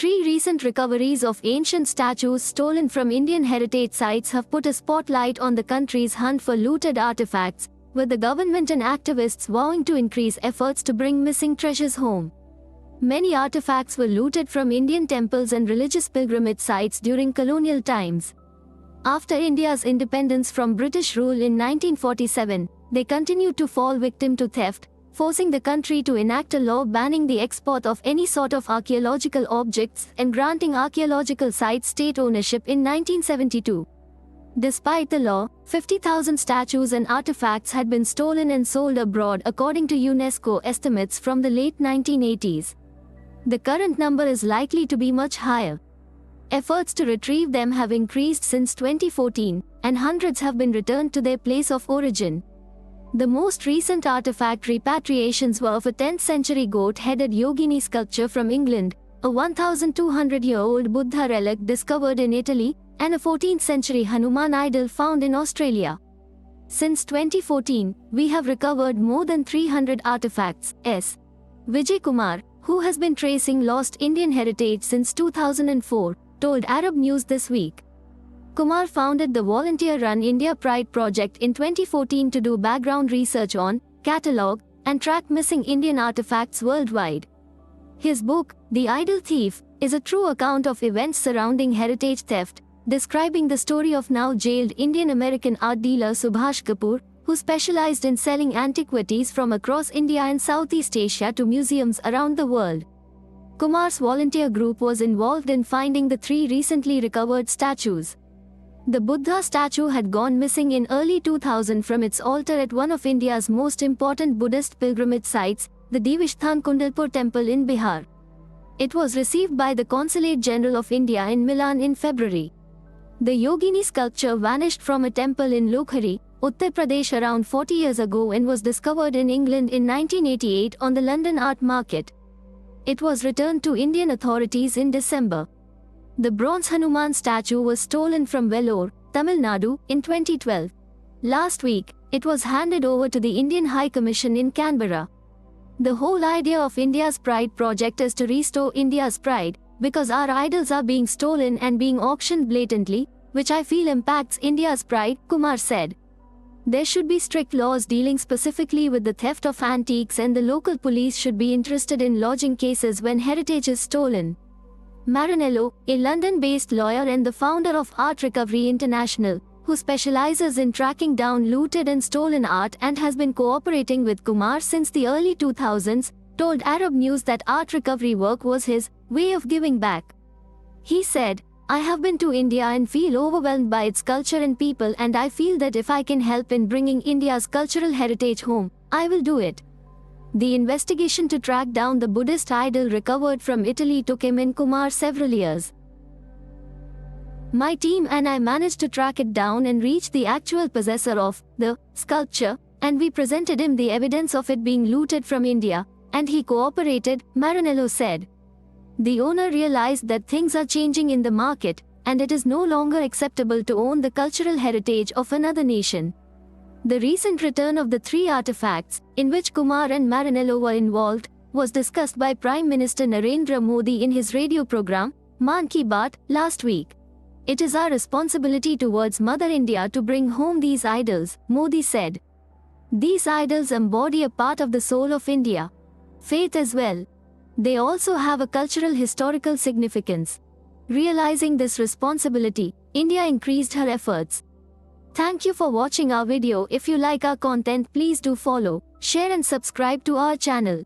3 recent recoveries of ancient statues stolen from Indian heritage sites have put a spotlight on the country's hunt for looted artifacts, with the government and activists vowing to increase efforts to bring missing treasures home. Many artifacts were looted from Indian temples and religious pilgrimage sites during colonial times. After India's independence from British rule in 1947, they continued to fall victim to theft, forcing the country to enact a law banning the export of any sort of archaeological objects and granting archaeological sites state ownership in 1972. Despite the law, 50,000 statues and artifacts had been stolen and sold abroad according to UNESCO estimates from the late 1980s. The current number is likely to be much higher. Efforts to retrieve them have increased since 2014, and hundreds have been returned to their place of origin. The most recent artifact repatriations were of a 10th-century goat-headed Yogini sculpture from England, a 1,200-year-old Buddha relic discovered in Italy, and a 14th-century Hanuman idol found in Australia. Since 2014, we have recovered more than 300 artifacts. S. Vijay Kumar, who has been tracing lost Indian heritage since 2004, told Arab News this week. Kumar founded the volunteer-run India Pride project in 2014 to do background research on, catalogue, and track missing Indian artifacts worldwide. His book, The Idol Thief, is a true account of events surrounding heritage theft, describing the story of now jailed Indian-American art dealer Subhash Kapoor, who specialized in selling antiquities from across India and Southeast Asia to museums around the world. Kumar's volunteer group was involved in finding the 3 recently recovered statues. The Buddha statue had gone missing in early 2000 from its altar at one of India's most important Buddhist pilgrimage sites, the Divishtham Kundalpur temple in Bihar. It was received by the Consulate General of India in Milan in February. The Yogini sculpture vanished from a temple in Lokhari, Uttar Pradesh around 40 years ago and was discovered in England in 1988 on the London art market. It was returned to Indian authorities in December. The bronze Hanuman statue was stolen from Vellore, Tamil Nadu, in 2012. Last week, it was handed over to the Indian High Commission in Canberra. The whole idea of India's Pride project is to restore India's pride, because our idols are being stolen and being auctioned blatantly, which I feel impacts India's pride, Kumar said. There should be strict laws dealing specifically with the theft of antiques, and the local police should be interested in lodging cases when heritage is stolen. Maranello, a London-based lawyer and the founder of Art Recovery International, who specializes in tracking down looted and stolen art and has been cooperating with Kumar since the early 2000s, told Arab News that art recovery work was his way of giving back. He said, "I have been to India and feel overwhelmed by its culture and people, and I feel that if I can help in bringing India's cultural heritage home, I will do it." The investigation to track down the Buddhist idol recovered from Italy took him and Kumar several years. My team and I managed to track it down and reach the actual possessor of the sculpture, and we presented him the evidence of it being looted from India, and he cooperated, Maranello said. The owner realized that things are changing in the market, and it is no longer acceptable to own the cultural heritage of another nation. The recent return of the 3 artifacts, in which Kumar and Maranello were involved, was discussed by Prime Minister Narendra Modi in his radio program, Mann Ki Baat, last week. It is our responsibility towards Mother India to bring home these idols, Modi said. These idols embody a part of the soul of India. Faith as well. They also have a cultural historical significance. Realizing this responsibility, India increased her efforts. Thank you for watching our video. If you like our content, please do follow, share and subscribe to our channel.